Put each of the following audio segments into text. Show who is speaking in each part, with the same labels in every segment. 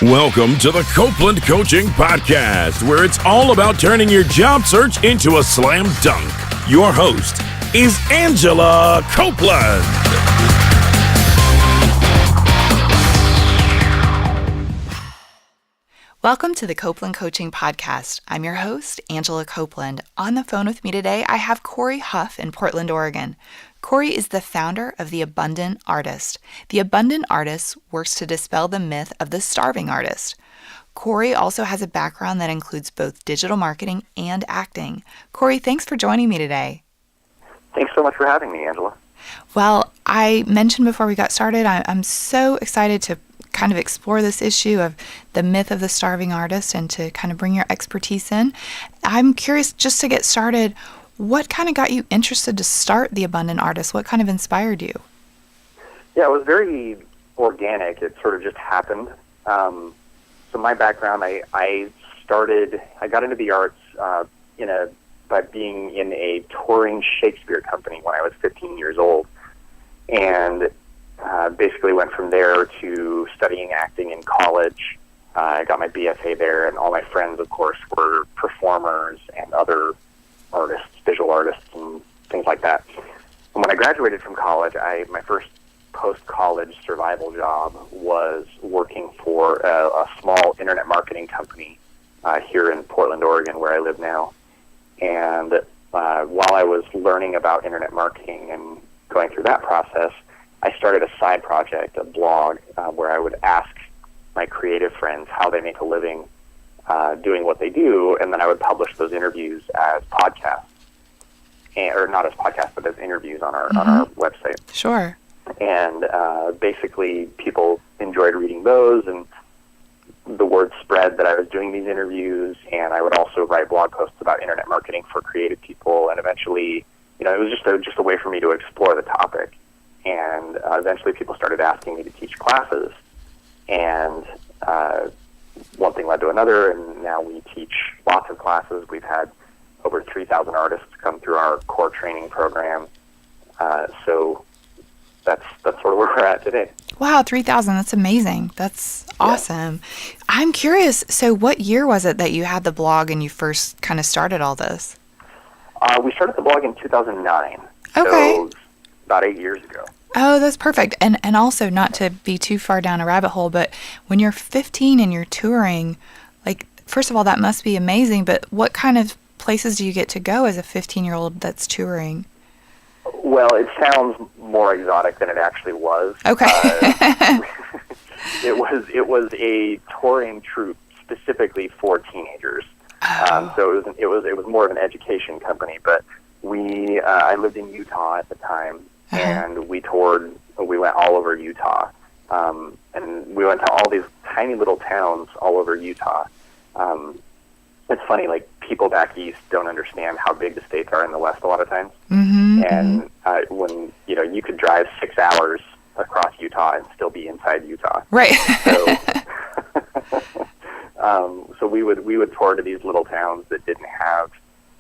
Speaker 1: Welcome to the Copeland Coaching Podcast, where it's all about turning your job search into a slam dunk. Your host is Angela Copeland.
Speaker 2: Welcome to the Copeland Coaching Podcast. I'm your host, Angela Copeland. On the phone with me today, I have Cory Huff in Portland, Oregon. Cory is the founder of The Abundant Artist. The Abundant Artist works to dispel the myth of the starving artist. Cory also has a background that includes both digital marketing and acting. Cory, thanks for joining me today.
Speaker 3: Thanks so much for having me, Angela.
Speaker 2: Well, I mentioned before we got started, I'm so excited to kind of explore this issue of the myth of the starving artist and to kind of bring your expertise in. I'm curious, just to get started, what kind of got you interested to start The Abundant Artist? What kind of inspired you?
Speaker 3: Yeah, it was very organic. It sort of just happened. So my background, I got into the arts by being in a touring Shakespeare company when I was 15 years old, and basically went from there to studying acting in college. I got my BFA there, and all my friends, of course, were performers and other artists, visual artists, and things like that. And when I graduated from college, my first post-college survival job was working for a small internet marketing company here in Portland, Oregon, where I live now. And while I was learning about internet marketing and going through that process, I started a side project, a blog, where I would ask my creative friends how they make a living doing what they do, and then I would publish those interviews as podcasts, or not as podcasts, but as interviews on our website.
Speaker 2: Sure.
Speaker 3: And basically, people enjoyed reading those, and the word spread that I was doing these interviews, and I would also write blog posts about internet marketing for creative people, and eventually, it was just a way for me to explore the topic. And eventually, people started asking me to teach classes, and one thing led to another, and now we teach lots of classes. We've had over 3,000 artists come through our core training program. So that's sort of where we're at today.
Speaker 2: Wow, 3,000. That's amazing. That's awesome. Yeah. I'm curious, so what year was it that you had the blog and you first kind of started all this?
Speaker 3: We started the blog in 2009.
Speaker 2: Okay.
Speaker 3: So about 8 years ago.
Speaker 2: Oh, that's perfect. And also, not to be too far down a rabbit hole, but when you're 15 and you're touring, like, first of all, that must be amazing, but what kind of places do you get to go as a 15-year-old that's touring?
Speaker 3: Well, it sounds more exotic than it actually was.
Speaker 2: Okay.
Speaker 3: It was a touring troupe specifically for teenagers.
Speaker 2: Oh.
Speaker 3: So it was more of an education company, but I lived in Utah at the time.
Speaker 2: Uh-huh.
Speaker 3: And we toured. We went all over Utah, and we went to all these tiny little towns all over Utah. It's funny, like, people back east don't understand how big the states are in the west a lot of times.
Speaker 2: Mm-hmm,
Speaker 3: And when you could drive 6 hours across Utah and still be inside Utah.
Speaker 2: Right.
Speaker 3: So we would tour to these little towns that didn't have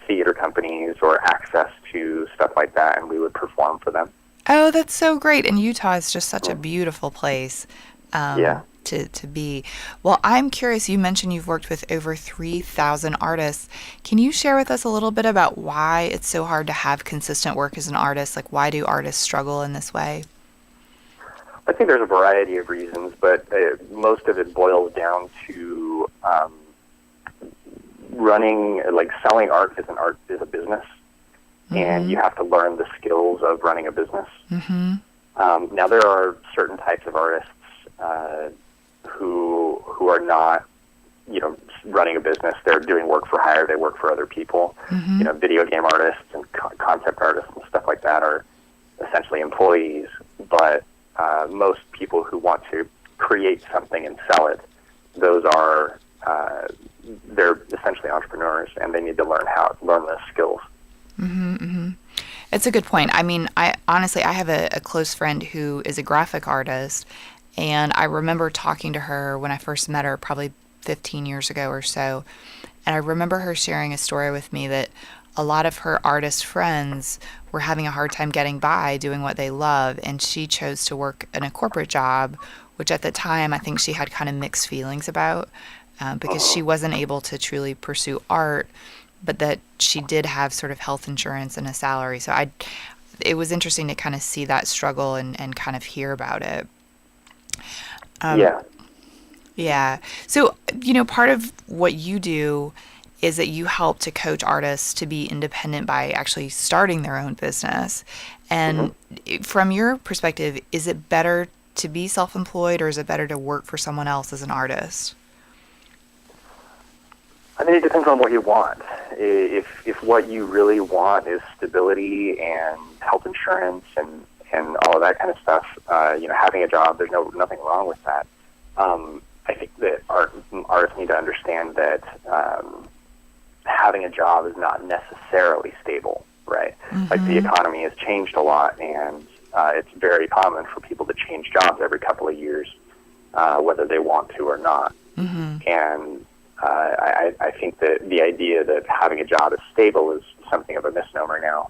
Speaker 3: theater companies or access to stuff like that, and we would perform for them.
Speaker 2: Oh, that's so great. And Utah is just such a beautiful place to be. Well, I'm curious, you mentioned you've worked with over 3,000 artists. Can you share with us a little bit about why it's so hard to have consistent work as an artist? Like, why do artists struggle in this way?
Speaker 3: I think there's a variety of reasons, but most of it boils down to selling art is a business, mm-hmm. and you have to learn the skills of running a business.
Speaker 2: Mm-hmm.
Speaker 3: Now, there are certain types of artists who are not, running a business. They're doing work for hire. They work for other people.
Speaker 2: Mm-hmm.
Speaker 3: Video game artists and concept artists and stuff like that are essentially employees. But most people who want to create something and sell it, those are they're essentially entrepreneurs, and they need to learn those skills.
Speaker 2: Mm-hmm, mm-hmm. It's a good point. I mean, I have a close friend who is a graphic artist, and I remember talking to her when I first met her, probably 15 years ago or so, and I remember her sharing a story with me that a lot of her artist friends were having a hard time getting by doing what they love, and she chose to work in a corporate job which at the time I think she had kind of mixed feelings about, because she wasn't able to truly pursue art, but that she did have sort of health insurance and a salary. So it was interesting to kind of see that struggle and kind of hear about it.
Speaker 3: Yeah.
Speaker 2: Yeah. So, part of what you do is that you help to coach artists to be independent by actually starting their own business. And from your perspective, is it better to be self-employed, or is it better to work for someone else as an artist?
Speaker 3: I mean, it depends on what you want. If what you really want is stability and health insurance and all of that kind of stuff, having a job, there's nothing wrong with that. I think that artists need to understand that having a job is not necessarily stable, right? Like, the economy has changed a lot, and it's very common for people to change jobs every couple of years, whether they want to or not. And I think that the idea that having a job is stable is something of a misnomer now.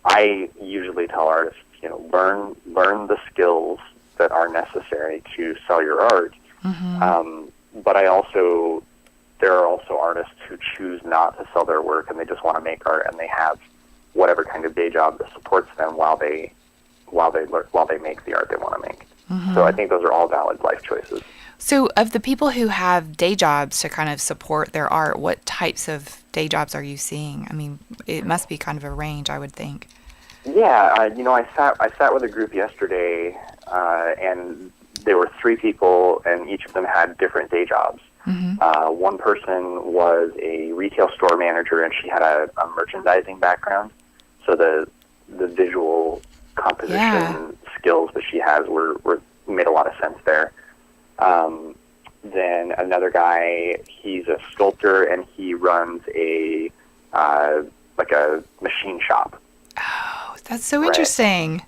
Speaker 3: I usually tell artists, learn the skills that are necessary to sell your art. But there are also artists who choose not to sell their work, and they just want to make art, and they have whatever kind of day job that supports them while they make the art they want to make. So I think those are all valid life choices.
Speaker 2: So of the people who have day jobs to kind of support their art, what types of day jobs are you seeing? I mean, it must be kind of a range, I would think.
Speaker 3: Yeah, I sat with a group yesterday, and there were 3 people, and each of them had different day jobs. One person was a retail store manager, and she had a merchandising background, so the visual composition skills that she has were made a lot of sense there. Then another guy, he's a sculptor, and he runs a machine shop.
Speaker 2: Oh, that's so interesting.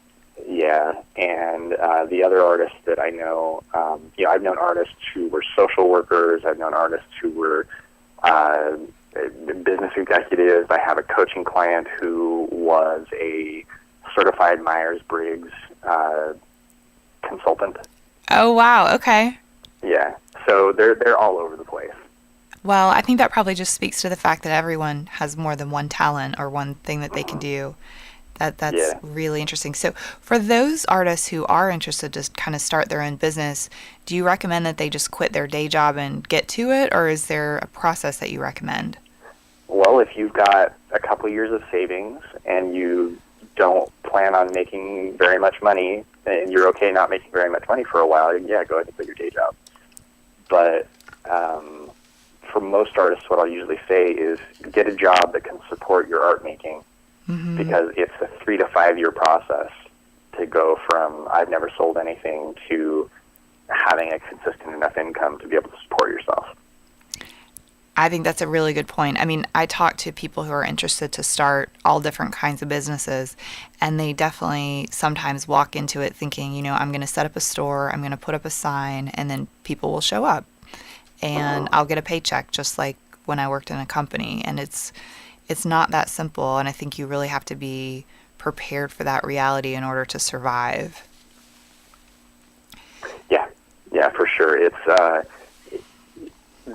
Speaker 3: Yeah, and the other artists that I know, I've known artists who were social workers. I've known artists who were business executives. I have a coaching client who was a certified Myers-Briggs consultant.
Speaker 2: Oh, wow. Okay.
Speaker 3: Yeah, so they're all over the place.
Speaker 2: Well, I think that probably just speaks to the fact that everyone has more than one talent or one thing that they can do. That's really interesting. So for those artists who are interested to kind of start their own business, do you recommend that they just quit their day job and get to it, or is there a process that you recommend?
Speaker 3: Well, if you've got a couple years of savings and you don't plan on making very much money, and you're okay not making very much money for a while, yeah, go ahead and quit your day job. But for most artists, what I'll usually say is get a job that can support your art making, because it's a 3 to 5 year process to go from I've never sold anything to having a consistent enough income to be able to support yourself.
Speaker 2: I think that's a really good point. I mean, I talk to people who are interested to start all different kinds of businesses, and they definitely sometimes walk into it thinking, I'm going to set up a store, I'm going to put up a sign, and then people will show up, and I'll get a paycheck just like when I worked in a company. And it's not that simple, and I think you really have to be prepared for that reality in order to survive. Yeah, for sure. It's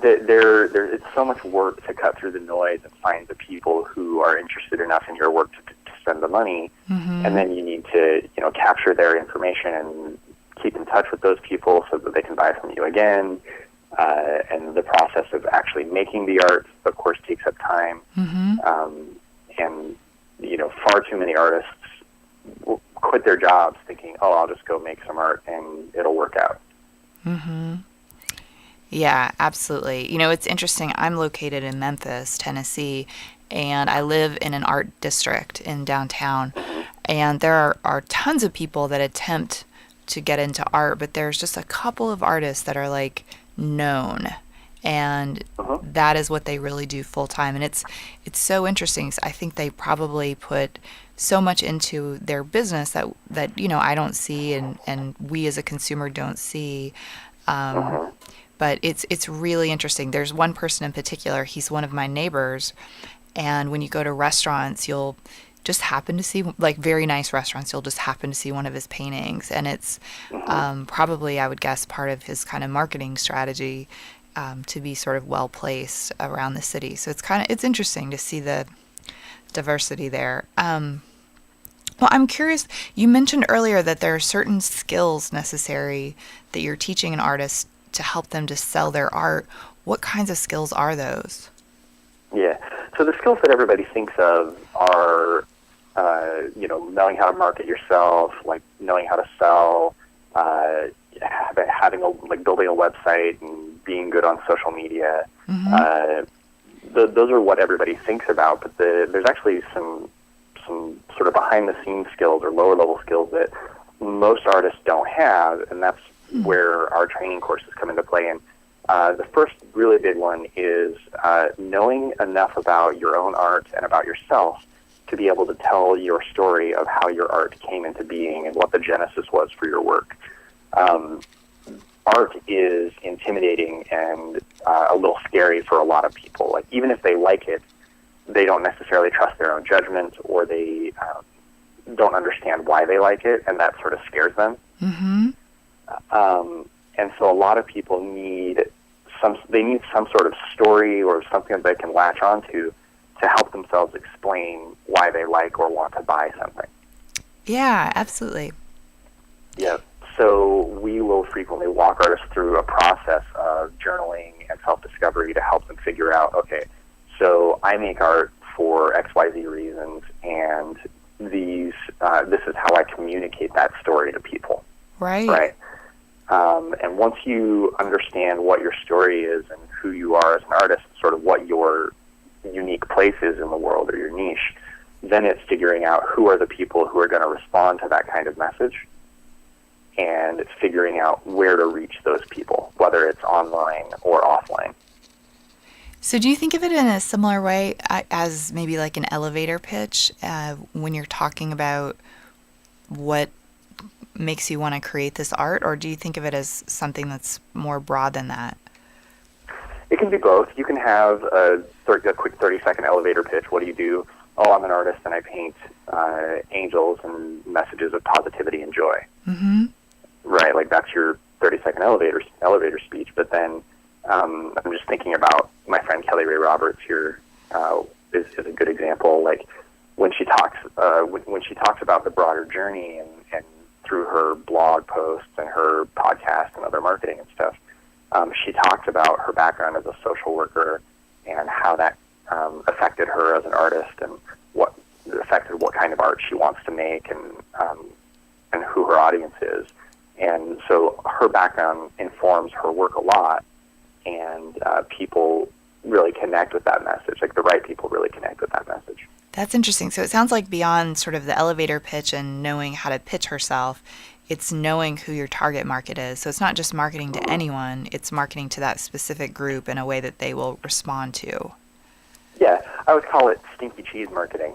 Speaker 2: it's so much work to cut through the noise and find the people who are interested enough in your work to spend the money, and then you need to capture their information and keep in touch with those people so that they can buy from you again. And the process of actually making the art, of course, takes up time. And far too many artists will quit their jobs thinking, "Oh, I'll just go make some art and it'll work out." Yeah, absolutely. It's interesting. I'm located in Memphis, Tennessee, and I live in an art district in downtown. And there are tons of people that attempt to get into art, but there's just a couple of artists that are like known, and that is what they really do full time. And it's so interesting. I think they probably put so much into their business that I don't see, and we as a consumer don't see. But it's really interesting. There's one person in particular. He's one of my neighbors, and when you go to restaurants, you'll just happen to see, like, very nice restaurants, you'll just happen to see one of his paintings. And it's probably, I would guess, part of his kind of marketing strategy to be sort of well placed around the city. So it's interesting to see the diversity there. Well, I'm curious, you mentioned earlier that there are certain skills necessary that you're teaching an artist to help them to sell their art. What kinds of skills are those?
Speaker 3: Yeah. So the skills that everybody thinks of are, knowing how to market yourself, like knowing how to sell, building a website and being good on social media. Those are what everybody thinks about, but there's actually some sort of behind-the-scenes skills or lower-level skills that most artists don't have, and that's where our training courses come into play. And the first really big one is knowing enough about your own art and about yourself to be able to tell your story of how your art came into being and what the genesis was for your work. Art is intimidating and a little scary for a lot of people. Like, even if they like it, they don't necessarily trust their own judgment, or they don't understand why they like it, and that sort of scares them. And so a lot of people need some sort of story or something that they can latch onto to help themselves explain why they like or want to buy something.
Speaker 2: Yeah, absolutely.
Speaker 3: Yeah. So we will frequently walk artists through a process of journaling and self-discovery to help them figure out, okay, so I make art for XYZ reasons, and this is how I communicate that story to people. Right. And once you understand what your story is and who you are as an artist, sort of what your unique place is in the world or your niche, then it's figuring out who are the people who are going to respond to that kind of message, and it's figuring out where to reach those people, whether it's online or offline.
Speaker 2: So do you think of it in a similar way as maybe like an elevator pitch when you're talking about what makes you want to create this art, or do you think of it as something that's more broad than that?
Speaker 3: It can be both. You can have a quick 30-second elevator pitch. What do you do? Oh, I'm an artist and I paint angels and messages of positivity and joy. Right, like that's your 30-second elevator speech. But then I'm just thinking about my friend Kelly Ray Roberts here is a good example. Like when she talks about the broader journey and through her blog posts and her podcast and other marketing and stuff, she talks about her background as a social worker and how that affected her as an artist, and what affected what kind of art she wants to make, and who her audience is. And so her background informs her work a lot, and people really connect with that message. Like the right people really connect with that message.
Speaker 2: That's interesting. So it sounds like beyond sort of the elevator pitch and knowing how to pitch herself, it's knowing who your target market is. So it's not just marketing to anyone, it's marketing to that specific group in a way that they will respond to.
Speaker 3: Yeah, I would call it stinky cheese marketing.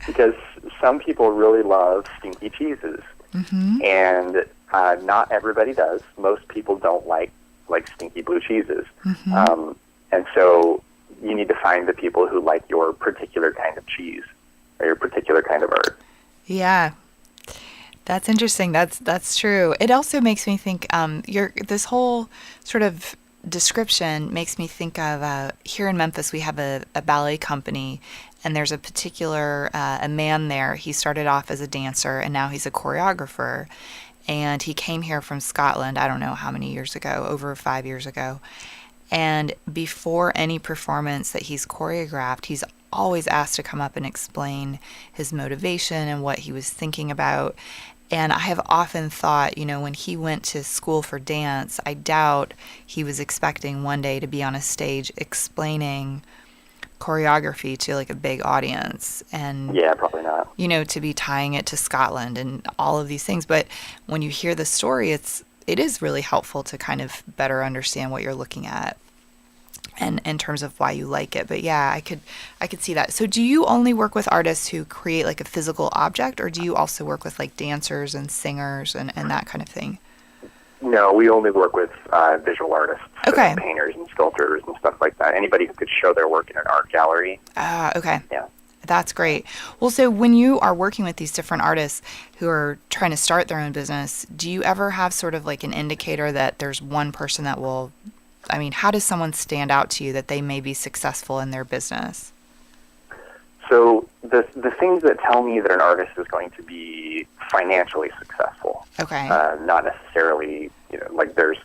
Speaker 3: Because some people really love stinky cheeses. And not everybody does. Most people don't like stinky blue cheeses. And so you need to find the people who like your particular kind of cheese or your particular kind of art. Yeah.
Speaker 2: That's interesting. That's true. It also makes me think this whole sort of description makes me think of here in Memphis we have a ballet company, and there's a particular a man there. He started off as a dancer and now he's a choreographer, and he came here from Scotland, I don't know how many years ago, over 5 years ago. And before any performance that he's choreographed, he's always asked to come up and explain his motivation and what he was thinking about. And I have often thought, when he went to school for dance, I doubt he was expecting one day to be on a stage explaining choreography to like a big audience. And
Speaker 3: yeah, probably not.
Speaker 2: To be tying it to Scotland and all of these things. But when you hear the story, it is really helpful to kind of better understand what you're looking at and in terms of why you like it. But yeah, I could see that. So do you only work with artists who create like a physical object, or do you also work with like dancers and singers and that kind of thing?
Speaker 3: No, we only work with visual artists,
Speaker 2: Okay.
Speaker 3: painters and sculptors and stuff like that. Anybody who could show their work in an art gallery.
Speaker 2: Okay.
Speaker 3: Yeah.
Speaker 2: That's great. Well, so when you are working with these different artists who are trying to start their own business, do you ever have sort of like an indicator that there's one person that will, I mean, how does someone stand out to you that they may be successful in their business?
Speaker 3: So the things that tell me that an artist is going to be financially successful,
Speaker 2: Okay.
Speaker 3: not necessarily, like they're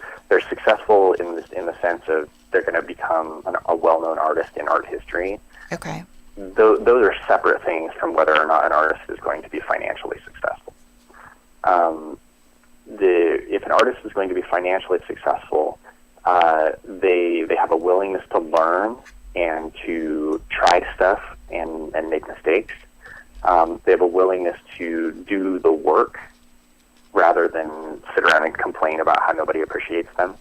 Speaker 3: successful in the sense of they're going to become a well-known artist in art history.
Speaker 2: Okay.
Speaker 3: Those are separate things from whether or not an artist is going to be financially successful. If an artist is going to be financially successful, they have a willingness to learn and to try stuff and make mistakes. They have a willingness to do the work rather than sit around and complain about how nobody appreciates them.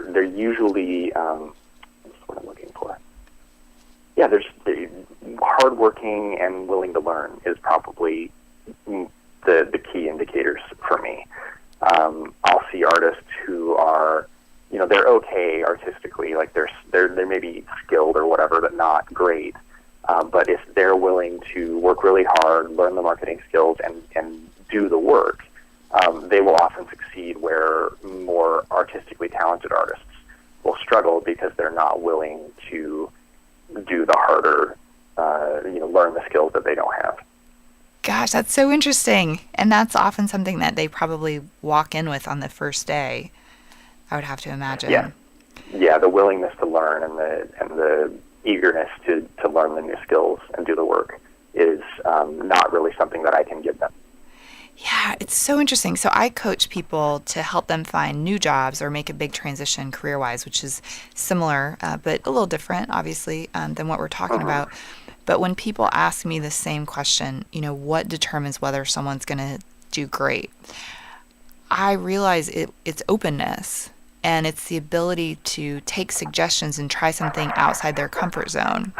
Speaker 3: They're usually what's what I'm looking for. Yeah, they're hardworking and willing to learn is probably the key indicators for me. I'll see artists who are, they're okay artistically, like they're maybe skilled or whatever, but not great. But if they're willing to work really hard, learn the marketing skills, and do the work, they will often succeed where more artistically talented artists will struggle because they're not willing to do the harder, learn the skills that they don't have.
Speaker 2: Gosh, that's so interesting. And that's often something that they probably walk in with on the first day, I would have to imagine.
Speaker 3: Yeah, the willingness to learn and the eagerness to learn the new skills and do the work is not really something that I can give them.
Speaker 2: Yeah, it's so interesting. So I coach people to help them find new jobs or make a big transition career-wise, which is similar, but a little different, obviously, than what we're talking about. But when people ask me the same question, what determines whether someone's going to do great? I realize it's openness, and it's the ability to take suggestions and try something outside their comfort zone.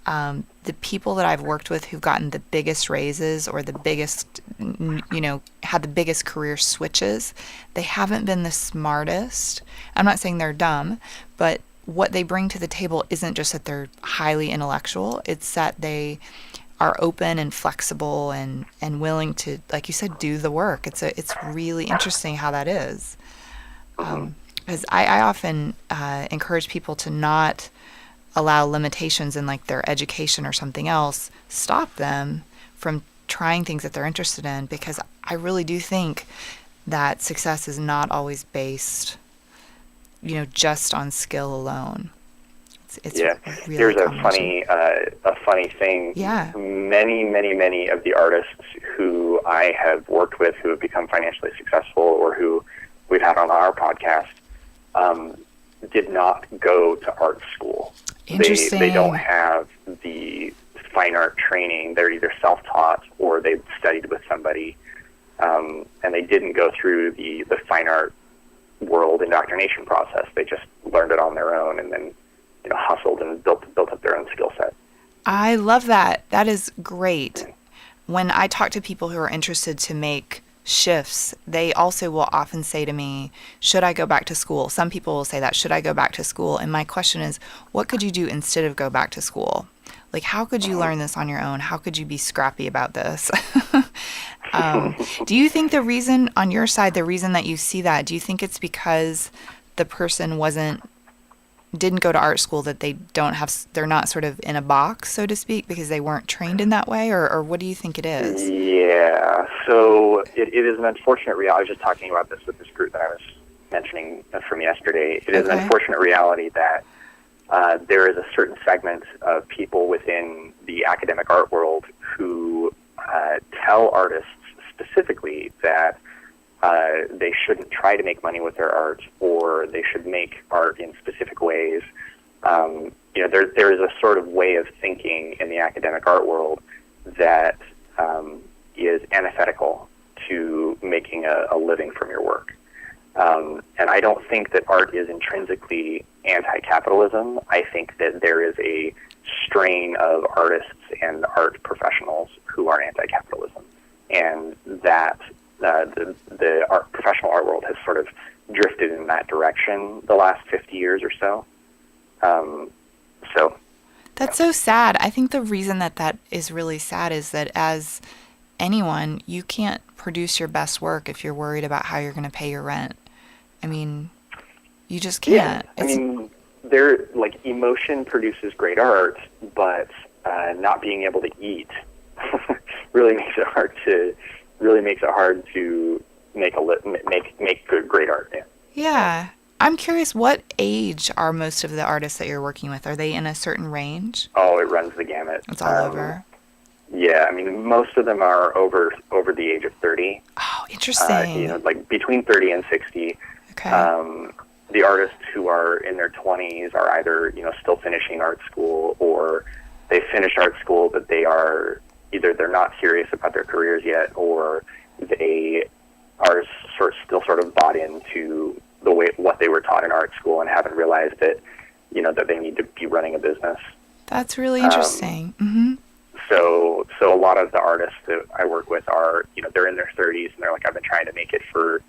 Speaker 2: The people that I've worked with who've gotten the biggest raises or the biggest, had the biggest career switches, they haven't been the smartest. I'm not saying they're dumb, but what they bring to the table isn't just that they're highly intellectual. It's that they are open and flexible and willing to, like you said, do the work. It's really interesting how that is. Because I often encourage people to not allow limitations in like their education or something else stop them from trying things that they're interested in, because I really do think that success is not always based, just on skill alone. It's really
Speaker 3: there's a funny thing.
Speaker 2: Yeah.
Speaker 3: Many of the artists who I have worked with who have become financially successful or who we've had on our podcast did not go to art school.
Speaker 2: Interesting.
Speaker 3: They don't have the fine art training. They're either self-taught or they've studied with somebody, and they didn't go through the fine art world indoctrination process. They just learned it on their own and then hustled and built up their own skill set.
Speaker 2: I love that. That is great. When I talk to people who are interested to make shifts, they also will often say to me, should I go back to school? Some people will say that, should I go back to school? And my question is, what could you do instead of go back to school? Like, how could you learn this on your own? How could you be scrappy about this? Do you think the reason on your side, the reason that you see that, do you think it's because the person didn't go to art school, that they're not sort of in a box, so to speak, because they weren't trained in that way, or what do you think it is?
Speaker 3: Yeah, so it is an unfortunate reality. I was just talking about this with this group that I was mentioning from yesterday. It is an unfortunate reality that there is a certain segment of people within the academic art world who tell artists specifically that they shouldn't try to make money with their art, or they should make art in specific ways. There is a sort of way of thinking in the academic art world that is antithetical to making a living from your work. And I don't think that art is intrinsically anti-capitalism. I think that there is a strain of artists and art professionals who are anti-capitalism. and that the professional art world has sort of drifted in that direction the last 50 years or so.
Speaker 2: That's so sad. I think the reason that is really sad is that as anyone, you can't produce your best work if you're worried about how you're going to pay your rent. I mean, you just can't.
Speaker 3: Yeah. I mean, emotion produces great art, but not being able to eat really makes it hard to make good, great art. Yeah.
Speaker 2: Yeah. I'm curious, what age are most of the artists that you're working with? Are they in a certain range?
Speaker 3: Oh, it runs the gamut.
Speaker 2: It's all over.
Speaker 3: Yeah, I mean, most of them are over the age of 30.
Speaker 2: Oh, interesting.
Speaker 3: Like between 30 and 60.
Speaker 2: Okay.
Speaker 3: The artists who are in their 20s are either, still finishing art school, or they finished art school, but they're not serious about their careers yet, or they are still sort of bought into what they were taught in art school and haven't realized that, that they need to be running a business.
Speaker 2: That's really interesting. Mm-hmm.
Speaker 3: So a lot of the artists that I work with are, they're in their 30s and they're like, I've been trying to make it for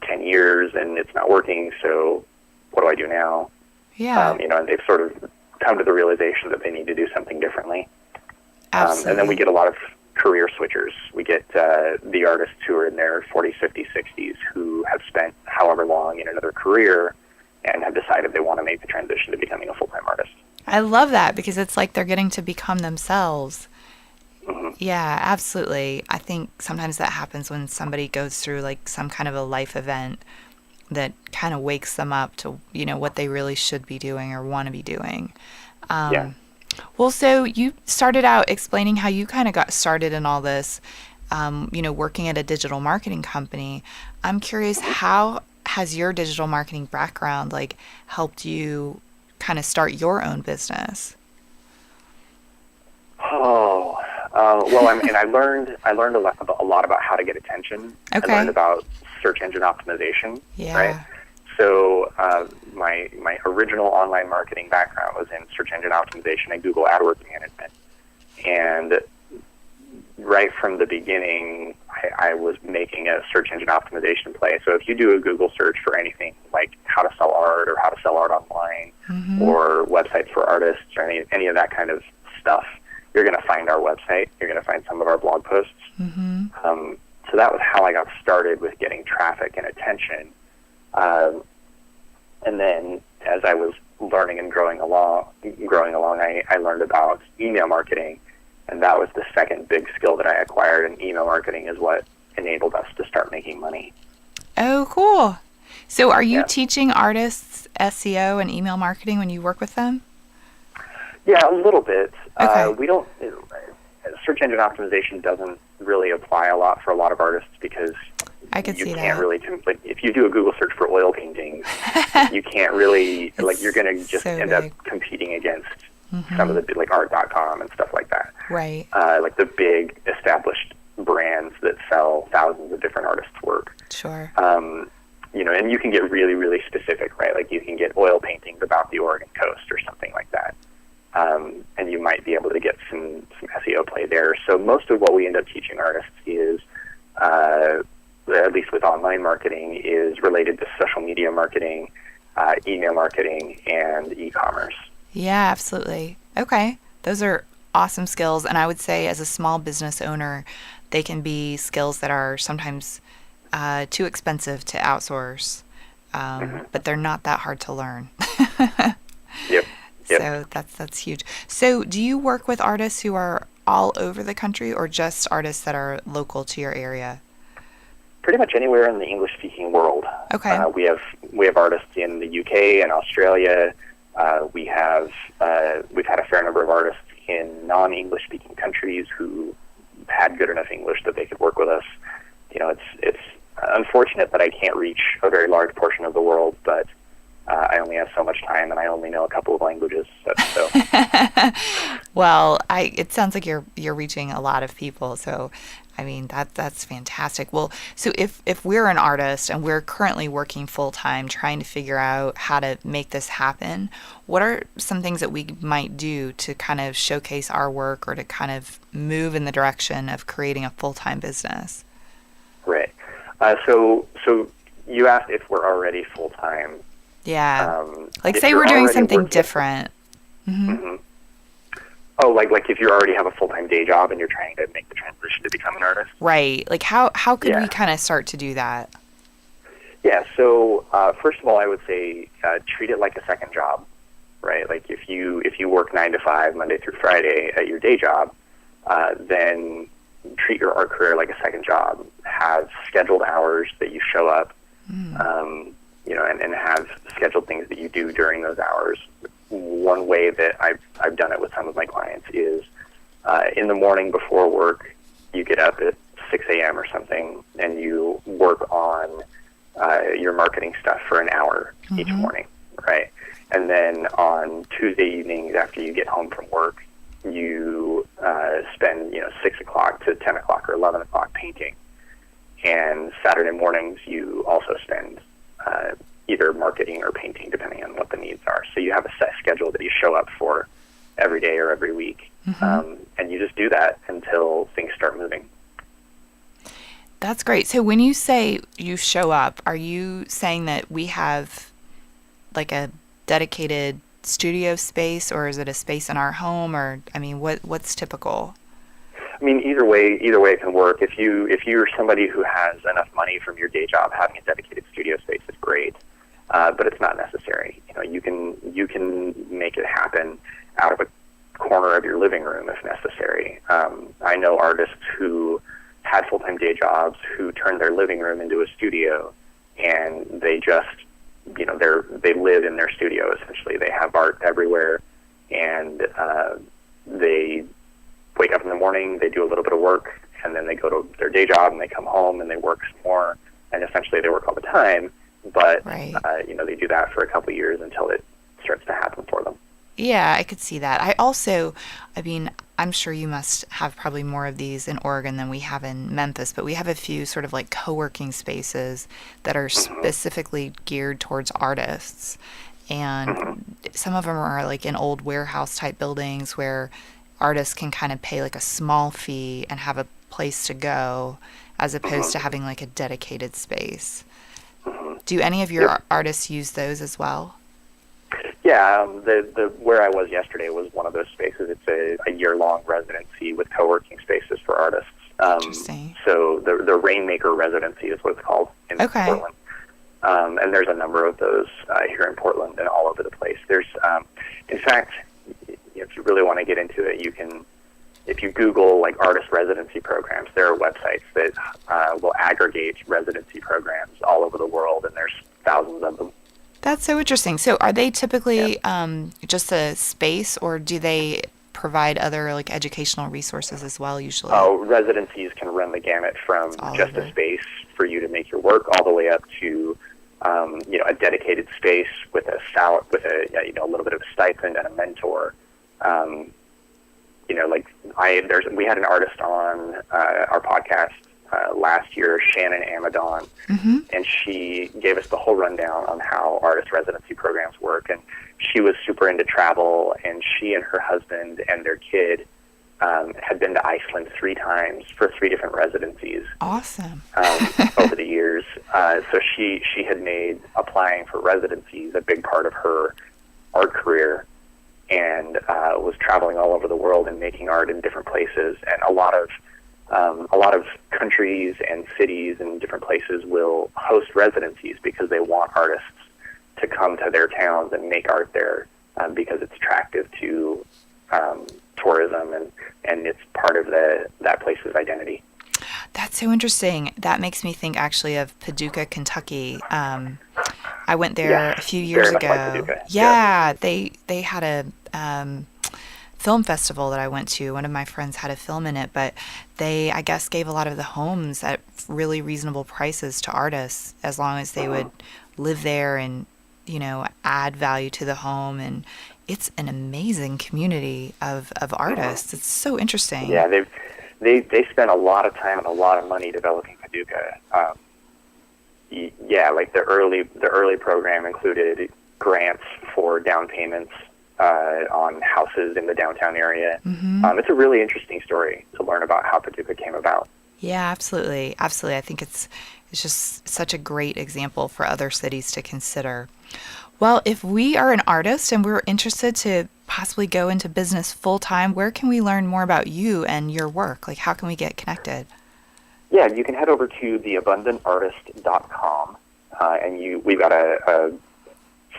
Speaker 3: 10 years and it's not working, so what do I do now?
Speaker 2: Yeah.
Speaker 3: And they've sort of come to the realization that they need to do something differently.
Speaker 2: Absolutely.
Speaker 3: And then we get a lot of career switchers. We get the artists who are in their 40s, 50s, 60s who have spent however long in another career and have decided they want to make the transition to becoming a full-time artist.
Speaker 2: I love that because it's like they're getting to become themselves.
Speaker 3: Mm-hmm.
Speaker 2: Yeah, absolutely. I think sometimes that happens when somebody goes through like some kind of a life event that kind of wakes them up to, what they really should be doing or want to be doing.
Speaker 3: Yeah.
Speaker 2: Well, so you started out explaining how you kind of got started in all this, working at a digital marketing company. I'm curious, how has your digital marketing background helped you kind of start your own business?
Speaker 3: Oh, well, I learned a lot about how to get attention.
Speaker 2: Okay.
Speaker 3: I learned about search engine optimization.
Speaker 2: Yeah.
Speaker 3: Right. So my original online marketing background was in search engine optimization and Google AdWords management. And right from the beginning, I was making a search engine optimization play. So if you do a Google search for anything like how to sell art or how to sell art online,
Speaker 2: mm-hmm.
Speaker 3: or websites for artists or any of that kind of stuff, you're going to find our website. You're going to find some of our blog posts.
Speaker 2: Mm-hmm.
Speaker 3: So that was how I got started with getting traffic and attention. And then as I was learning and growing along, I learned about email marketing, and that was the second big skill that I acquired. And email marketing is what enabled us to start making money.
Speaker 2: Oh, cool. So are you teaching artists SEO and email marketing when you work with them?
Speaker 3: Yeah, a little bit.
Speaker 2: Okay.
Speaker 3: We don't. Search engine optimization doesn't really apply a lot for a lot of artists because
Speaker 2: I could see
Speaker 3: can't
Speaker 2: that.
Speaker 3: really, if you do a Google search for oil paintings, you can't really, you're going to just end up competing against
Speaker 2: mm-hmm.
Speaker 3: some of the, art.com and stuff like that.
Speaker 2: Right.
Speaker 3: The big established brands that sell thousands of different artists' work.
Speaker 2: Sure.
Speaker 3: And you can get really, really specific, right? Like you can get oil paintings about the Oregon coast or something like that. And you might be able to get some SEO play there. So most of what we end up teaching artists is, at least with online marketing, is related to social media marketing, email marketing, and e-commerce.
Speaker 2: Yeah, absolutely. Okay. Those are awesome skills. And I would say as a small business owner, they can be skills that are sometimes too expensive to outsource,
Speaker 3: mm-hmm.
Speaker 2: but they're not that hard to learn.
Speaker 3: Yep.
Speaker 2: So that's huge. So do you work with artists who are all over the country or just artists that are local to your area?
Speaker 3: Pretty much anywhere in the English-speaking world.
Speaker 2: Okay.
Speaker 3: We have artists in the UK and Australia. We've had a fair number of artists in non-English-speaking countries who had good enough English that they could work with us. It's unfortunate that I can't reach a very large portion of the world, but I only have so much time, and I only know a couple of languages. So.
Speaker 2: Well, it sounds like you're reaching a lot of people, so I mean, that's fantastic. Well, so if we're an artist and we're currently working full time trying to figure out how to make this happen, what are some things that we might do to kind of showcase our work or to kind of move in the direction of creating a full time business?
Speaker 3: Right. So you asked if we're already full time.
Speaker 2: Yeah. Like say we're doing something different.
Speaker 3: Mm-hmm. Oh, like if you already have a full-time day job and you're trying to make the transition to become an artist?
Speaker 2: Right. Like how could we kind of start to do that?
Speaker 3: Yeah, so first of all, I would say treat it like a second job, right? Like if you work 9 to 5, Monday through Friday at your day job, then treat your art career like a second job. Have scheduled hours that you show up, and have scheduled things that you do during those hours. One way that I've done it with some of my clients is in the morning before work, you get up at 6 a.m. or something, and you work on your marketing stuff for an hour each morning, right? And then on Tuesday evenings after you get home from work, you spend 6 o'clock to 10 o'clock or 11 o'clock painting. And Saturday mornings, you also spend either marketing or painting, depending on what the needs are. So you have a set schedule that you show up for every day or every week. And you just do that until things start moving.
Speaker 2: That's great. So when you say you show up, are you saying that we have like a dedicated studio space, or is it a space in our home, or I mean, what's typical?
Speaker 3: I mean, either way it can work. If you're somebody who has enough money from your day job, having a dedicated studio space is great, but it's not necessary. You can make it happen out of a corner of your living room if necessary. I know artists who had full-time day jobs who turned their living room into a studio, and they just they live in their studio essentially. They have art everywhere, and they wake up in the morning, they do a little bit of work, and then they go to their day job, and they come home, and they work some more, and essentially they work all the time, but
Speaker 2: right.
Speaker 3: They do that for a couple of years until it starts to happen for them.
Speaker 2: Yeah, I could see that. I'm sure you must have probably more of these in Oregon than we have in Memphis, but we have a few sort of like co-working spaces that are specifically geared towards artists, and some of them are like in old warehouse type buildings where artists can kind of pay like a small fee and have a place to go, as opposed to having like a dedicated space. Do any of your artists use those as well?
Speaker 3: Yeah, the where I was yesterday was one of those spaces. It's a year-long residency with co-working spaces for artists.
Speaker 2: Interesting.
Speaker 3: So the Rainmaker Residency is what it's called in Portland. And there's a number of those here in Portland and all over the place. There's, in fact, if you really want to get into it, you can, if you Google like artist residency programs, there are websites that will aggregate residency programs all over the world, and there's thousands of them.
Speaker 2: That's so interesting. So are they typically just a space, or do they provide other like educational resources as well usually?
Speaker 3: Oh, residencies can run the gamut from just a space for you to make your work all the way up to a dedicated space with a a little bit of a stipend and a mentor. We had an artist on our podcast last year, Shannon Amadon, and she gave us the whole rundown on how artist residency programs work. And she was super into travel, and she and her husband and their kid had been to Iceland 3 times for 3 different residencies.
Speaker 2: Awesome.
Speaker 3: Over the years. So she had made applying for residencies a big part of her art career, and was traveling all over the world and making art in different places. And a lot of countries and cities and different places will host residencies because they want artists to come to their towns and make art there, because it's attractive to tourism and it's part of that place's identity.
Speaker 2: That's so interesting. That makes me think actually of Paducah, Kentucky. I went there a few years ago.
Speaker 3: Like Paducah.
Speaker 2: Yeah, they had a film festival that I went to. One of my friends had a film in it, but they, I guess, gave a lot of the homes at really reasonable prices to artists as long as they would live there and, add value to the home. And it's an amazing community of artists. It's so interesting.
Speaker 3: Yeah, they spent a lot of time and a lot of money developing Paducah. Like the early program included grants for down payments on houses in the downtown area. It's a really interesting story to learn about how Paducah came about.
Speaker 2: Yeah, absolutely. Absolutely. I think it's just such a great example for other cities to consider. Well, if we are an artist and we're interested to possibly go into business full time, where can we learn more about you and your work? Like, how can we get connected?
Speaker 3: Yeah, you can head over to theabundantartist.com, and we've got a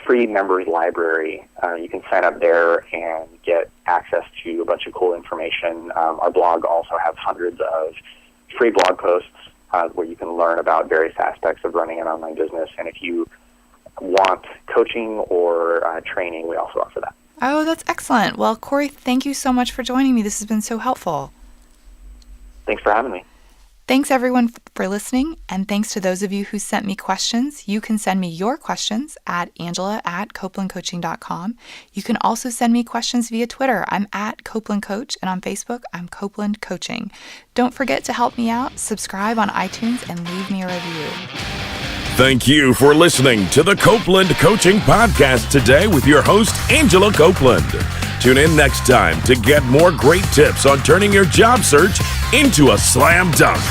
Speaker 3: free members library. You can sign up there and get access to a bunch of cool information. Our blog also has hundreds of free blog posts where you can learn about various aspects of running an online business. And if you want coaching or training, we also offer that.
Speaker 2: Oh, that's excellent. Well, Cory, thank you so much for joining me. This has been so helpful.
Speaker 3: Thanks for having me.
Speaker 2: Thanks, everyone, for listening, and thanks to those of you who sent me questions. You can send me your questions at angela@copelandcoaching.com. You can also send me questions via Twitter. I'm at Copeland Coach, and on Facebook, I'm Copeland Coaching. Don't forget to help me out, subscribe on iTunes, and leave me a review.
Speaker 1: Thank you for listening to the Copeland Coaching Podcast today with your host, Angela Copeland. Tune in next time to get more great tips on turning your job search into a slam dunk.